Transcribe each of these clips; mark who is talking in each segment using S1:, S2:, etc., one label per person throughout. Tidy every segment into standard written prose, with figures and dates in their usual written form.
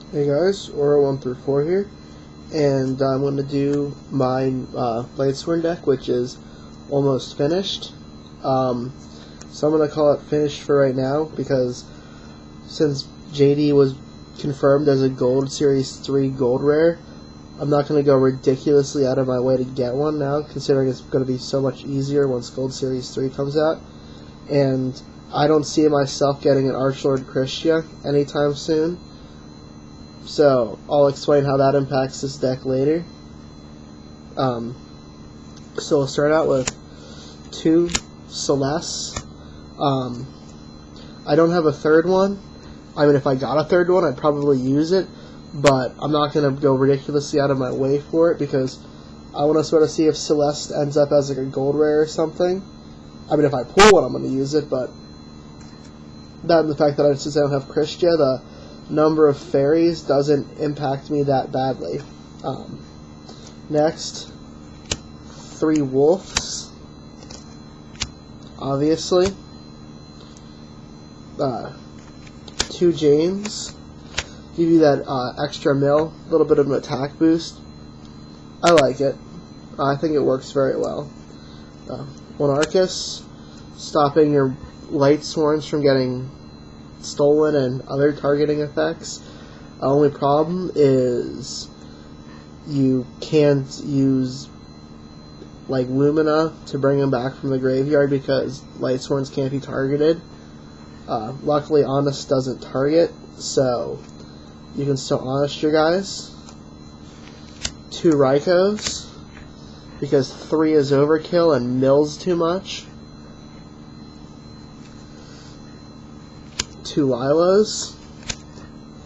S1: Hey guys, Aura 1 through 4 here, and I'm going to do my Lightsworn deck, which is almost finished. So I'm going to call it finished for right now, because since JD was confirmed as a Gold Series 3 Gold Rare, I'm not going to go ridiculously out of my way to get one now, considering it's going to be so much easier once Gold Series 3 comes out. And I don't see myself getting an Archlord Christia anytime soon. So, I'll explain how that impacts this deck later. So we'll start out with 2 Celestes. I don't have a third one. I mean, if I got a third one, I'd probably use it, but I'm not going to go ridiculously out of my way for it, because I want to sort of see if Celeste ends up as like a gold rare or something. I mean, if I pull one, I'm going to use it, but that and the fact that since I don't have Christia, the number of fairies doesn't impact me that badly. Next, 3 wolves, obviously. 2 James, give you that extra mill, a little bit of an attack boost. I like it. I think it works very well. 1 Arcus, stopping your Lightsworns from getting stolen and other targeting effects. The only problem is you can't use like Lumina to bring them back from the graveyard because Lightsworns can't be targeted. Luckily Honest doesn't target, so you can still Honest your guys. 2 Rykos, because 3 is overkill and mills too much. 2 Lilas.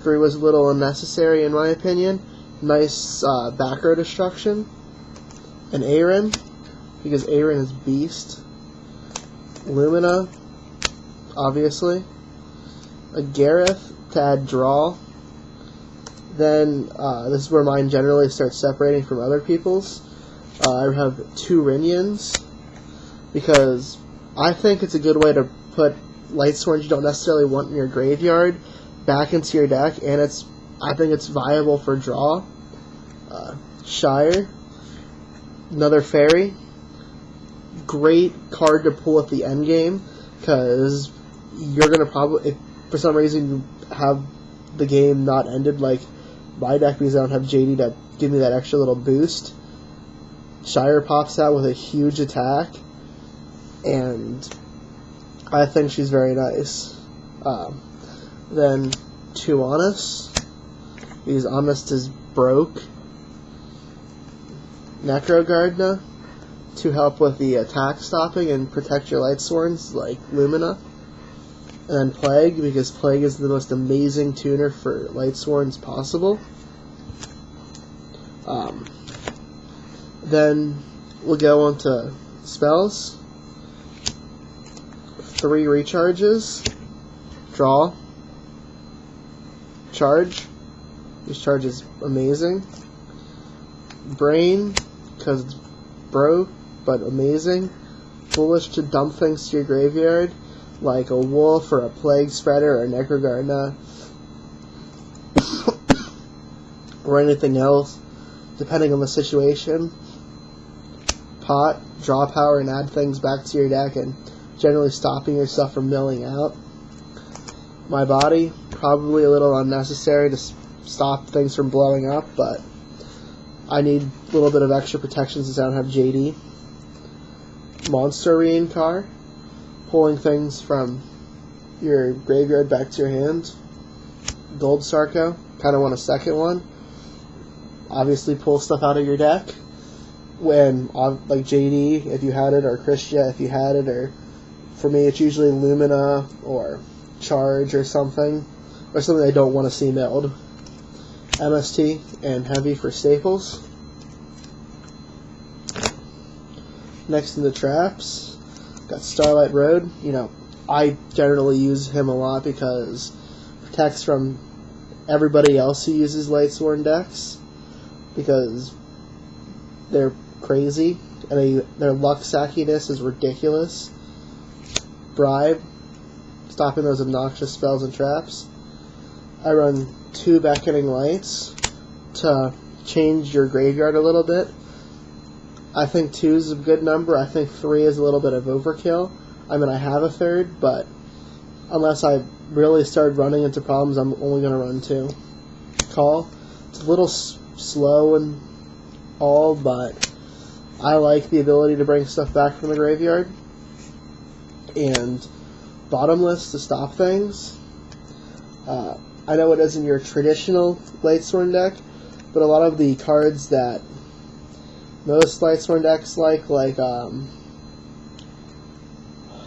S1: 3 was a little unnecessary in my opinion. Nice back row destruction. An Aaron, because Aaron is beast. Lumina, obviously. A Gareth to add draw. Then this is where mine generally starts separating from other people's. I have 2 Rinians, because I think it's a good way to put Lightsworns you don't necessarily want in your graveyard back into your deck, and I think it's viable for draw. Shire, another fairy, great card to pull at the end game, because you're gonna probably, if for some reason you have the game not ended like my deck because I don't have JD to give me that extra little boost, Shire pops out with a huge attack, and I think she's very nice. Then 2 Honest, because Honest is broke. Necrogardna, to help with the attack stopping and protect your Lightsworns like Lumina. And then Plague, because Plague is the most amazing tuner for Lightsworns possible. Then we'll go on to spells. 3 recharges. Draw. Charge. This charge is amazing. Brain, because it's broke, but amazing. Foolish to dump things to your graveyard, like a wolf or a plague spreader or a Necrogardna, or anything else, depending on the situation. Pot, draw power and add things back to your deck, and generally stopping yourself from milling out. My body, probably a little unnecessary to stop things from blowing up, but I need a little bit of extra protection since I don't have JD. Monster Reincar, pulling things from your graveyard back to your hand. Gold Sarko, kind of want a second one. Obviously pull stuff out of your deck when, like JD if you had it, or Christia if you had it, or for me it's usually Lumina or Charge or something I don't want to see milled. MST and Heavy for staples. Next in the traps, got Starlight Road. I generally use him a lot because protects from everybody else who uses Lightsworn decks, because they're crazy and their luck sackiness is ridiculous. Bribe, stopping those obnoxious spells and traps. I run 2 beckoning lights to change your graveyard a little bit. I think 2 is a good number. I think 3 is a little bit of overkill. I mean, I have a 3rd, but unless I really start running into problems, I'm only going to run 2. Call. It's a little slow and all, but I like the ability to bring stuff back from the graveyard. And bottomless to stop things. I know it isn't your traditional Lightsworn deck, but a lot of the cards that most Lightsworn decks like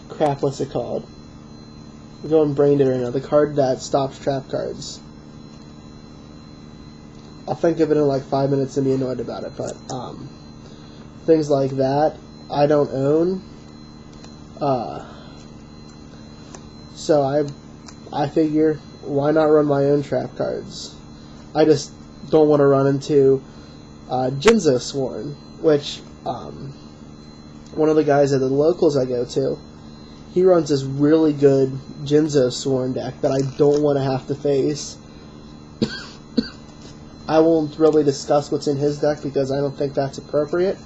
S1: crap, what's it called? I'm going brain dead right now. The card that stops trap cards. I'll think of it in like 5 minutes and be annoyed about it, but things like that I don't own. So I figure, why not run my own trap cards? I just don't want to run into Lightsworn, which one of the guys at the locals I go to, he runs this really good Lightsworn deck that I don't want to have to face. I won't really discuss what's in his deck because I don't think that's appropriate,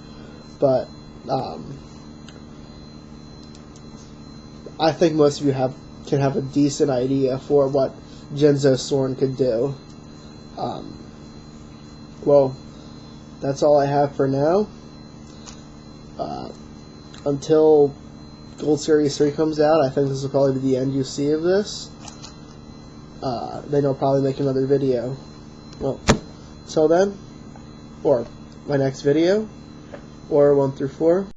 S1: but I think most of you can have a decent idea for what Lightsworn could do. Well, that's all I have for now. Until Gold Series 3 comes out, I think this will probably be the end you see of this. Then I'll probably make another video. Well, till then, or my next video, or 1 through 4.